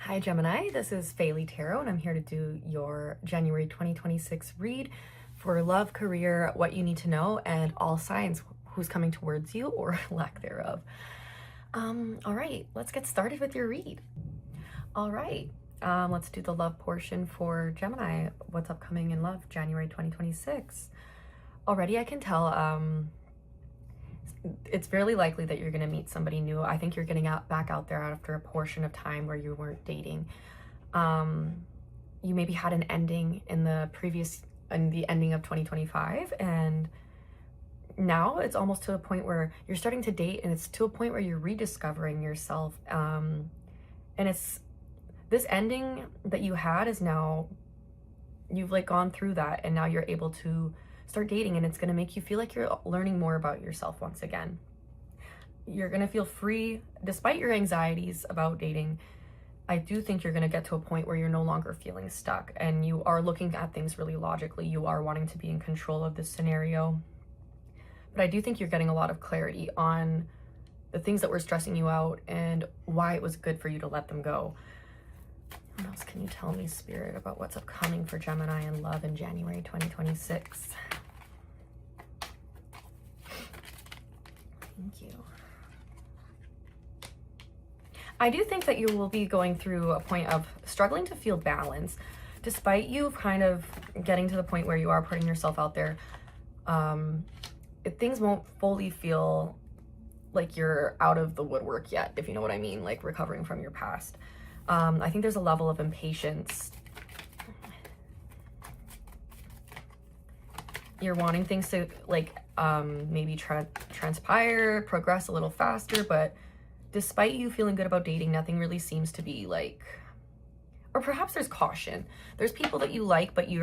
Hi Gemini, this is Faylee Tarot and I'm here to do your January 2026 read for love, career, what you need to know, and all signs who's coming towards you or lack thereof. All right, let's get started with your read. All right, let's do the love portion for Gemini. What's upcoming in love, January 2026? Already I can tell it's fairly likely that you're going to meet somebody new. I think you're getting back out there after a portion of time where you weren't dating. You maybe had an ending in the ending of 2025, and now it's almost to a point where you're starting to date, and it's to a point where you're rediscovering yourself. And it's this ending that you had is now you've like gone through that, and now you're able to start dating, and it's going to make you feel like you're learning more about yourself once again. You're going to feel free despite your anxieties about dating. I do think you're going to get to a point where you're no longer feeling stuck and you are looking at things really logically. You are wanting to be in control of this scenario. But I do think you're getting a lot of clarity on the things that were stressing you out and why it was good for you to let them go. What else can you tell me, Spirit, about what's upcoming for Gemini and love in January 2026? Thank you. I do think that you will be going through a point of struggling to feel balance, despite you kind of getting to the point where you are putting yourself out there. Things won't fully feel like you're out of the woodwork yet, if you know what I mean, like recovering from your past. I think there's a level of impatience. You're wanting things to like maybe transpire, progress a little faster, but despite you feeling good about dating, nothing really seems to be like, or perhaps there's caution. There's people that you like, but you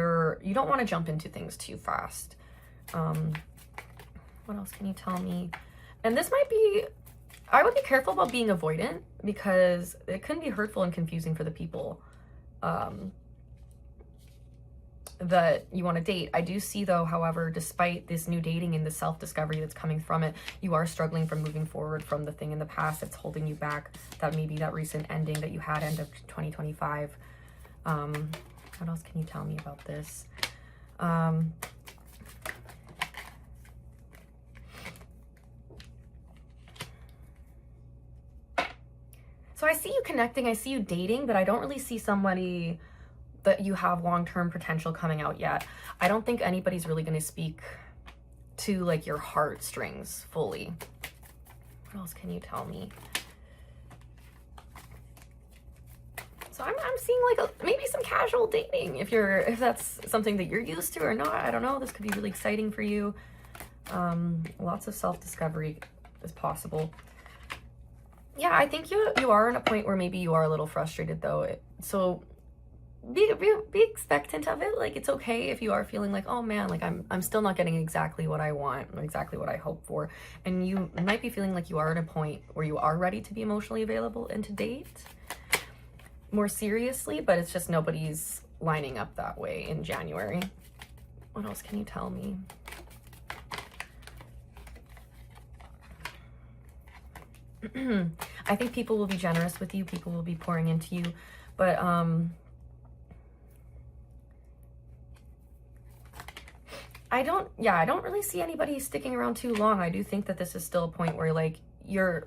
don't want to jump into things too fast. What else can you tell me? And this might be, I would be careful about being avoidant because it can be hurtful and confusing for the people that you want to date. I do see though, however, despite this new dating and the self-discovery that's coming from it, you are struggling from moving forward from the thing in the past that's holding you back, that maybe that recent ending that you had end of 2025. What else can you tell me about this? So I see you connecting, I see you dating, but I don't really see somebody that you have long-term potential coming out yet. I don't think anybody's really going to speak to like your heartstrings fully. What else can you tell me? So I'm seeing like maybe some casual dating if that's something that you're used to or not. I don't know. This could be really exciting for you. Lots of self-discovery is possible. Yeah, I think you are in a point where maybe you are a little frustrated though. So be expectant of it. Like, it's okay if you are feeling like, oh man, like I'm still not getting exactly what I want or exactly what I hope for. And you might be feeling like you are at a point where you are ready to be emotionally available and to date more seriously, but it's just nobody's lining up that way in January. What else can you tell me? I think people will be generous with you. People will be pouring into you, but I don't really see anybody sticking around too long. I do think that this is still a point where like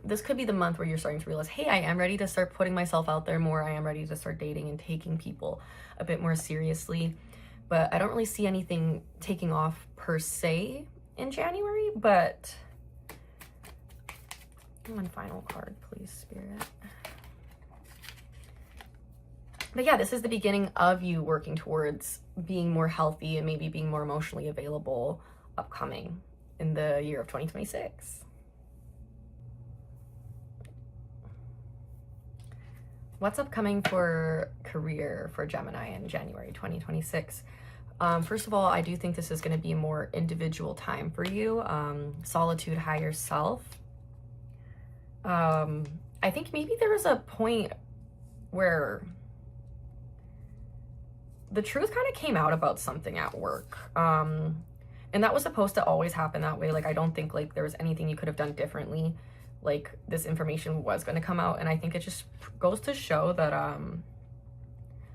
this could be the month where you're starting to realize, hey, I am ready to start putting myself out there more. I am ready to start dating and taking people a bit more seriously. But I don't really see anything taking off per se in January, but one final card, please, Spirit. But yeah, this is the beginning of you working towards being more healthy and maybe being more emotionally available upcoming in the year of 2026. What's upcoming for career for Gemini in January 2026? First of all, I do think this is going to be a more individual time for you. Solitude, higher self. I think maybe there was a point where the truth kind of came out about something at work. And that was supposed to always happen that way. Like, I don't think like there was anything you could have done differently. like this information was going to come out. And I think it just goes to show that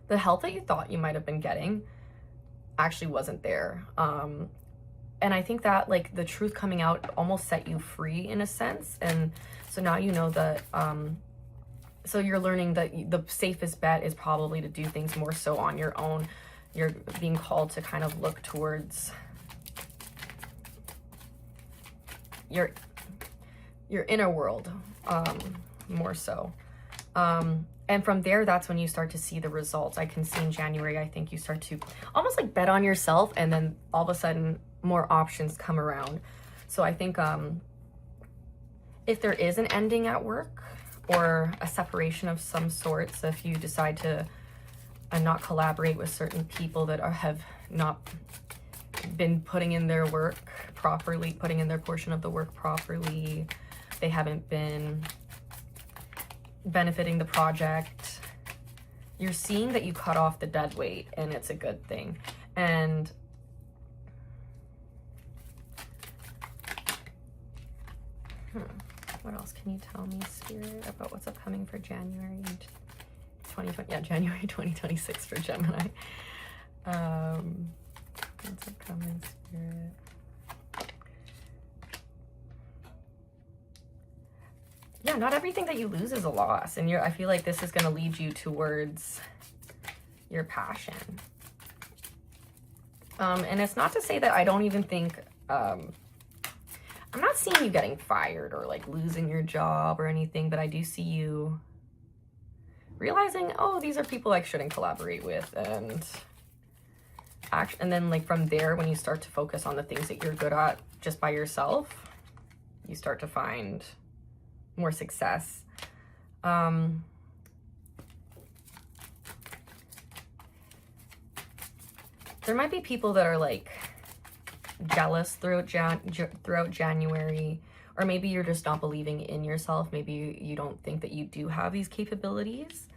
the help that you thought you might have been getting actually wasn't there. And I think that like the truth coming out almost set you free in a sense. And so now you know that, so you're learning that the safest bet is probably to do things more so on your own. You're being called to kind of look towards your inner world, more so. And from there, that's when you start to see the results. I can see in January, I think you start to almost like bet on yourself, and then all of a sudden more options come around. So I think if there is an ending at work or a separation of some sort, so if you decide to not collaborate with certain people that have not been putting in their work properly, putting in their portion of the work properly, they haven't been benefiting the project, you're seeing that you cut off the dead weight, and it's a good thing. And what else can you tell me, Spirit, about what's upcoming for January 2020? Yeah, January 2026 for Gemini. What's upcoming, Spirit? Yeah, not everything that you lose is a loss. And I feel like this is going to lead you towards your passion. And it's not to say that I don't even think, I'm not seeing you getting fired or like losing your job or anything, but I do see you realizing, oh, these are people I shouldn't collaborate with. And then like from there, when you start to focus on the things that you're good at just by yourself, you start to find more success. There might be people that are like jealous throughout January, or maybe you're just not believing in yourself. Maybe you don't think that you do have these capabilities.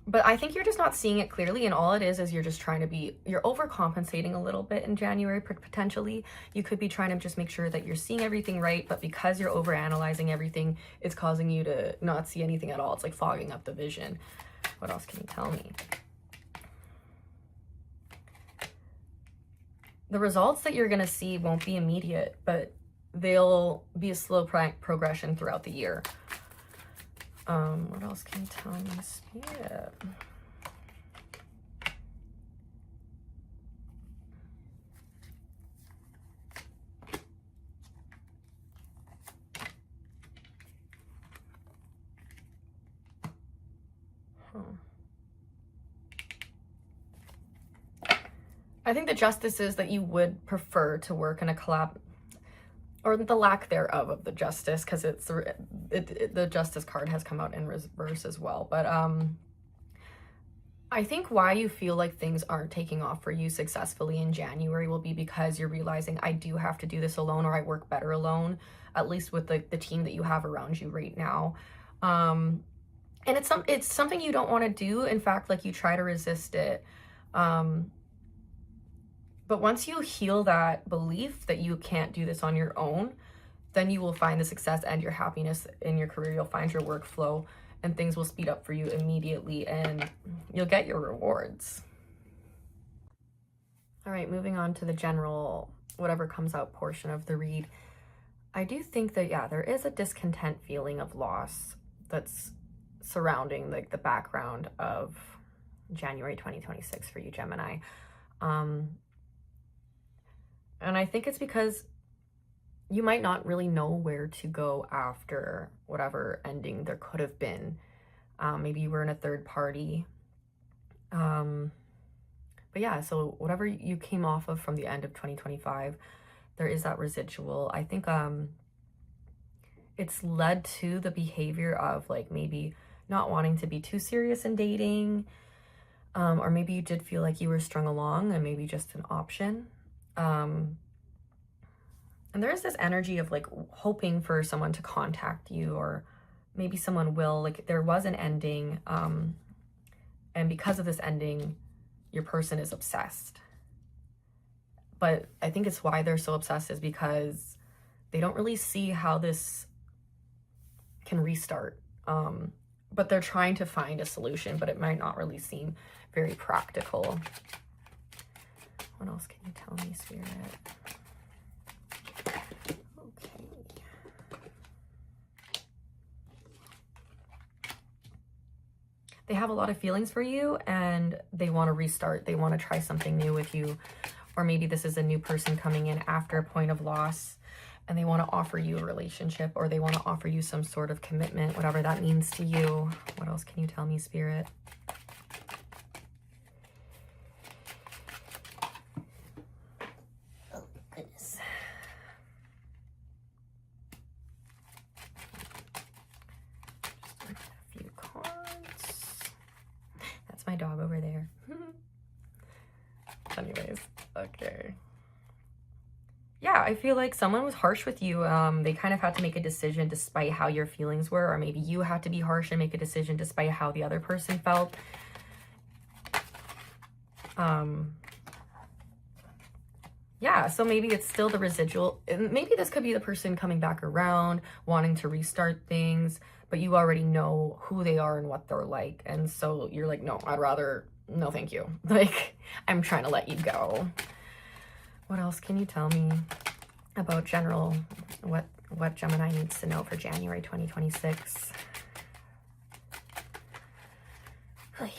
But I think you're just not seeing it clearly, and all it is you're just trying to you're overcompensating a little bit in January, potentially. You could be trying to just make sure that you're seeing everything right, but because you're overanalyzing everything, it's causing you to not see anything at all. It's like fogging up the vision. What else can you tell me? The results that you're going to see won't be immediate, but they'll be a slow progression throughout the year. What else can you tell me, Spirit? I think the justice is that you would prefer to work in a collab, or the lack thereof of the justice, because the justice card has come out in reverse as well. But I think why you feel like things aren't taking off for you successfully in January will be because you're realizing, I do have to do this alone, or I work better alone, at least with the team that you have around you right now. And it's something you don't want to do. In fact, like you try to resist it. But once you heal that belief that you can't do this on your own, then you will find the success and your happiness in your career. You'll find your workflow, and things will speed up for you immediately, and you'll get your rewards. All right, moving on to the general, whatever comes out portion of the read. I do think that, yeah, there is a discontent feeling of loss that's surrounding like the background of January 2026 for you, Gemini. And I think it's because you might not really know where to go after whatever ending there could have been. Maybe you were in a third party. But yeah, so whatever you came off of from the end of 2025, there is that residual. I think it's led to the behavior of like maybe not wanting to be too serious in dating. Or maybe you did feel like you were strung along and maybe just an option. And there is this energy of like hoping for someone to contact you, or maybe someone will. Like there was an ending, and because of this ending, your person is obsessed. But I think it's why they're so obsessed, is because they don't really see how this can restart. But they're trying to find a solution, but it might not really seem very practical. What else can you tell me, Spirit? Okay. They have a lot of feelings for you, and they want to restart. They want to try something new with you. Or maybe this is a new person coming in after a point of loss, and they want to offer you a relationship, or they want to offer you some sort of commitment, whatever that means to you. What else can you tell me, Spirit? Oh, goodness. Just a few cards. That's my dog over there. Anyways, okay. Yeah, I feel like someone was harsh with you. They kind of had to make a decision despite how your feelings were, or maybe you had to be harsh and make a decision despite how the other person felt. Yeah, so maybe it's still the residual. Maybe this could be the person coming back around, wanting to restart things, but you already know who they are and what they're like. And so you're like, no, no, thank you. Like, I'm trying to let you go. What else can you tell me about general, what Gemini needs to know for January 2026? Oh, yeah.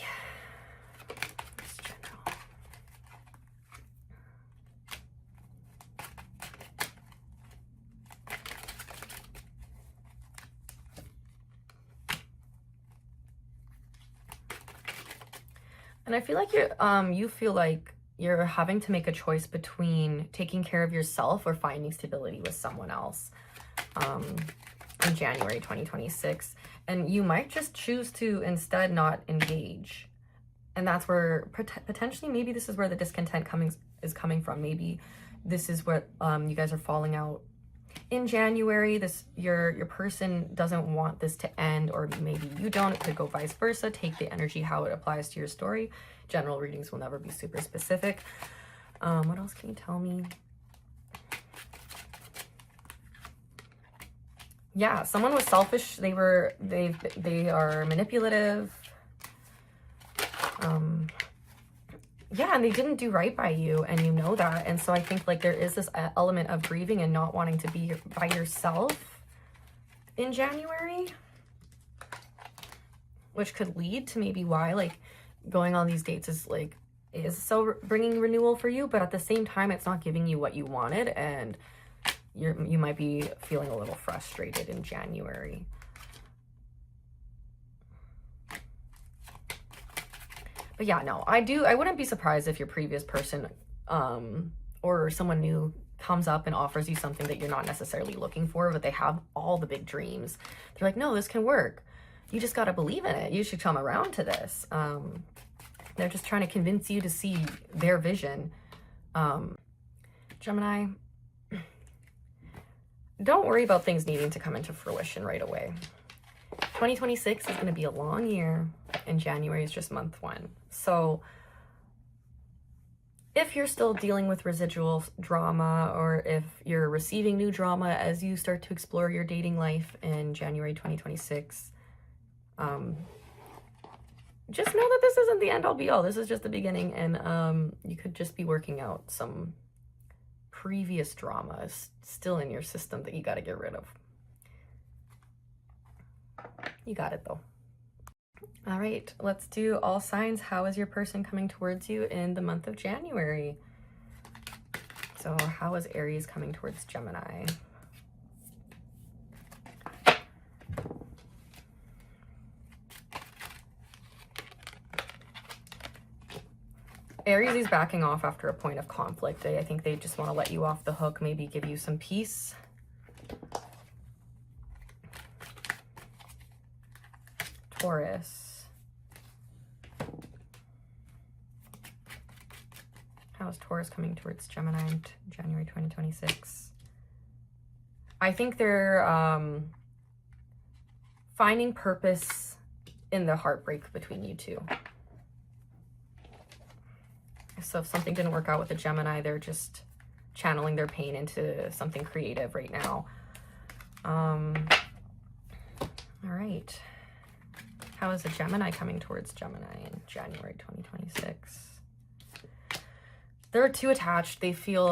It's general. And I feel like you feel like you're having to make a choice between taking care of yourself or finding stability with someone else in January 2026. And you might just choose to instead not engage. And that's where potentially maybe this is where the discontent is coming from. Maybe this is what you guys are falling out in January. Your person doesn't want this to end, or maybe you don't. It could go vice versa. Take the energy how it applies to your story. General readings will never be super specific. What else can you tell me? Yeah, someone was selfish. They are manipulative. Yeah, and they didn't do right by you, and you know that. And so I think like there is this element of grieving and not wanting to be by yourself in January, which could lead to maybe why like going on these dates is so bringing renewal for you, but at the same time it's not giving you what you wanted, and you might be feeling a little frustrated in January. But yeah, no, I wouldn't be surprised if your previous person or someone new comes up and offers you something that you're not necessarily looking for, but they have all the big dreams. They're like, no, this can work. You just got to believe in it. You should come around to this. They're just trying to convince you to see their vision. Gemini, don't worry about things needing to come into fruition right away. 2026 is going to be a long year, and January is just month 1. So if you're still dealing with residual drama, or if you're receiving new drama as you start to explore your dating life in January 2026, just know that this isn't the end all be all. This is just the beginning, and you could just be working out some previous drama still in your system that you got to get rid of. You got it though. All right, let's do all signs. How is your person coming towards you in the month of January? So how is Aries coming towards Gemini? Aries is backing off after a point of conflict. I think they just want to let you off the hook, maybe give you some peace. Taurus. How is Taurus coming towards Gemini in January 2026? I think they're finding purpose in the heartbreak between you two. So if something didn't work out with the Gemini, they're just channeling their pain into something creative right now. All right. How is a Gemini coming towards Gemini in January 2026? They're too attached. They feel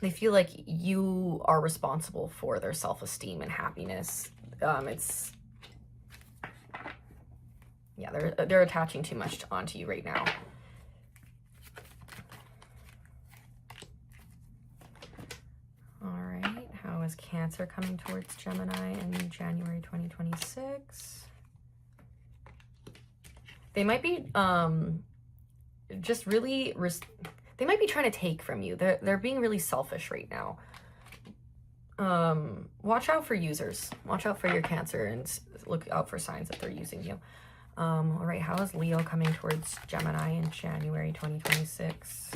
like you are responsible for their self-esteem and happiness. They're attaching too much onto you right now. All right, how is Cancer coming towards Gemini in January 2026? They might be they might be trying to take from you. They're being really selfish right now. Watch out for users. Watch out for your Cancer and look out for signs that they're using you. All right, how is Leo coming towards Gemini in January 2026?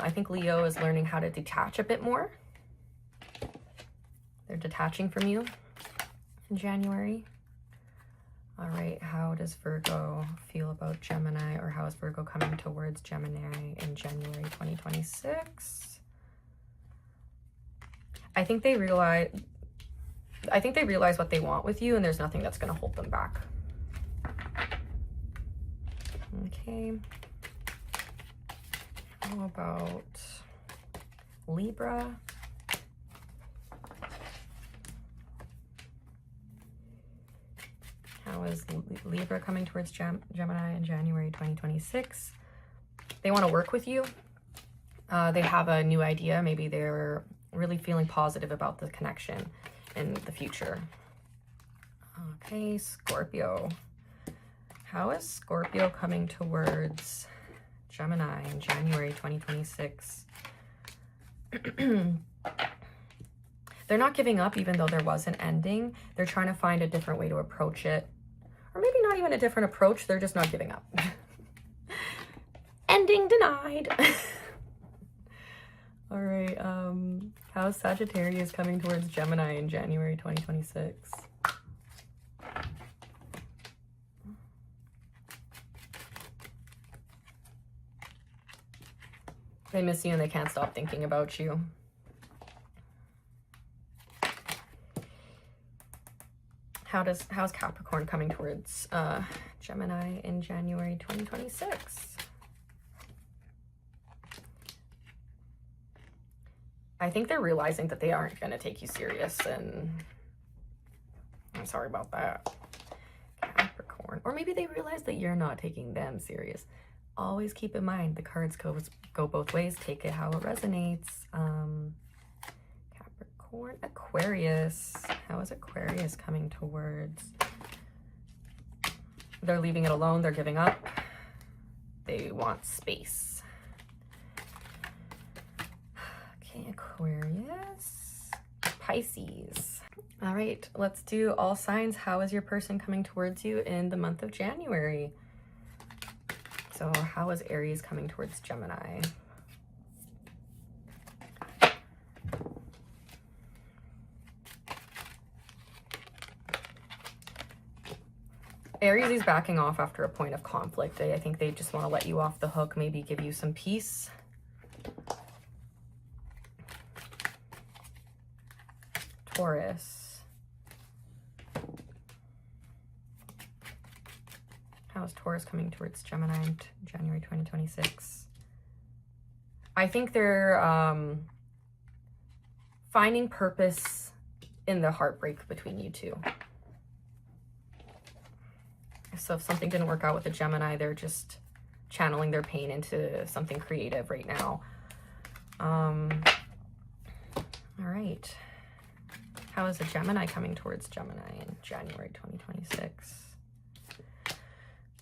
I think Leo is learning how to detach a bit more. They're detaching from you in January. All right, how does Virgo feel about Gemini, or how is Virgo coming towards Gemini in January 2026? I think they realize what they want with you, and there's nothing that's going to hold them back. Okay. How about Libra? How is Libra coming towards Gemini in January 2026? They want to work with you. They have a new idea. Maybe they're really feeling positive about the connection in the future. Okay, Scorpio. How is Scorpio coming towards Gemini in January 2026? They're not giving up, even though there was an ending. They're trying to find a different way to approach it. Or maybe not even a different approach. They're just not giving up. Ending denied. All right. How's Sagittarius coming towards Gemini in January 2026? They miss you and they can't stop thinking about you. How's Capricorn coming towards Gemini in January 2026? I think they're realizing that they aren't going to take you serious, and I'm sorry about that, Capricorn. Or maybe they realize that you're not taking them serious. Always keep in mind, the cards go both ways. Take it how it resonates. Capricorn, Aquarius. How is Aquarius coming towards? They're leaving it alone. They're giving up. They want space. Okay, Aquarius. Pisces. All right, let's do all signs. How is your person coming towards you in the month of January? So how is Aries coming towards Gemini? Aries is backing off after a point of conflict. I think they just want to let you off the hook, maybe give you some peace. Taurus. How is Taurus coming towards Gemini in January 2026? I think they're finding purpose in the heartbreak between you two. So if something didn't work out with the Gemini, they're just channeling their pain into something creative right now. All right. How is a Gemini coming towards Gemini in January 2026?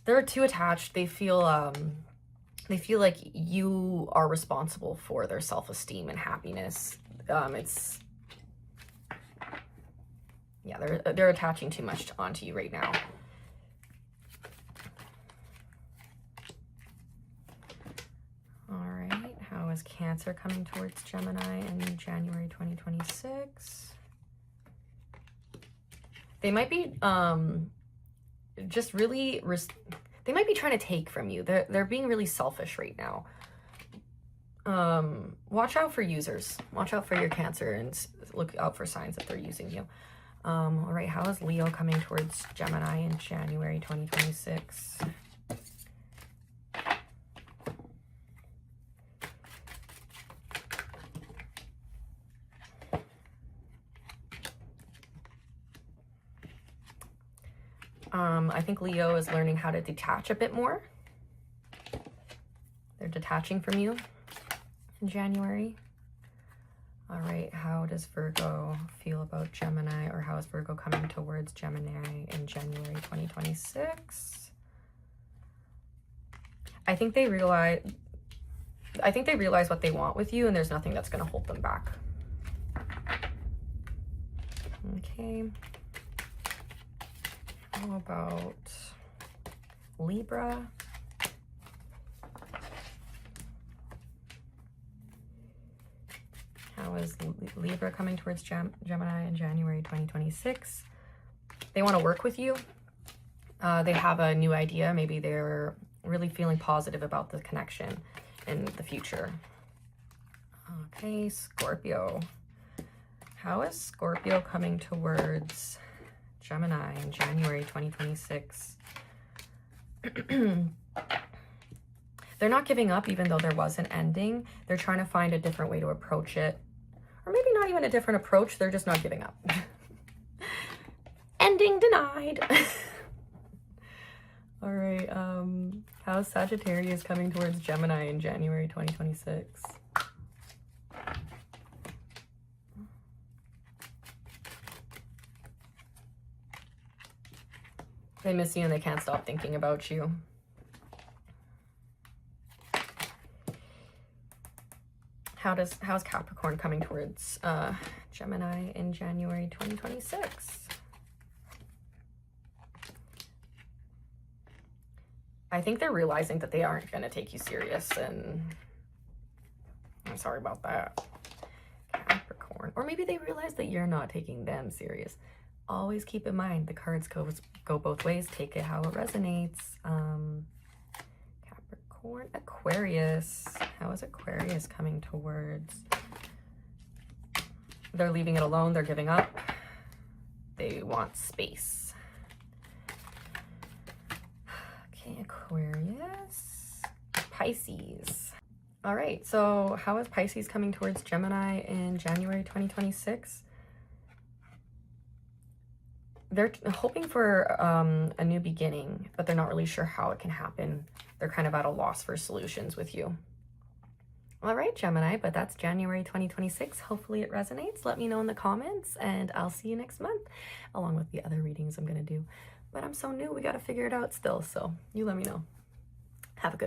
They're too attached. They feel like you are responsible for their self-esteem and happiness. They're attaching too much onto you right now. All right, how is is Cancer coming towards Gemini in January 2026? They might be just really, they might be trying to take from you. They're being really selfish right now. Watch out for users. Watch out for your Cancer and look out for signs that they're using you. All right, how is Leo coming towards Gemini in January 2026? I think Leo is learning how to detach a bit more. They're detaching from you in January. All right, how does Virgo feel about Gemini, or how is Virgo coming towards Gemini in January 2026? I think they realize what they want with you, and there's nothing that's going to hold them back. Okay. How about Libra? How is Libra coming towards Gemini in January 2026? They want to work with you. They have a new idea. Maybe they're really feeling positive about the connection in the future. Okay, Scorpio. How is Scorpio coming towards Gemini in January 2026? They're not giving up, even though there was an ending. They're trying to find a different way to approach it. Or maybe not even a different approach. They're just not giving up. Ending denied. All right. How's Sagittarius coming towards Gemini in January 2026? They miss you and they can't stop thinking about you. How's Capricorn coming towards Gemini in January 2026? I think they're realizing that they aren't going to take you serious, and I'm sorry about that, Capricorn. Or maybe they realize that you're not taking them serious. Always keep in mind, the cards go both ways. Take it how it resonates. Capricorn, Aquarius. How is Aquarius coming towards? They're leaving it alone. They're giving up. They want space. Okay, Aquarius. Pisces. All right, so how is Pisces coming towards Gemini in January 2026? They're hoping for a new beginning, but they're not really sure how it can happen. They're kind of at a loss for solutions with you. All right, Gemini, but that's January 2026. Hopefully it resonates. Let me know in the comments, and I'll see you next month, along with the other readings I'm going to do. But I'm so new, we got to figure it out still, so you let me know. Have a good one.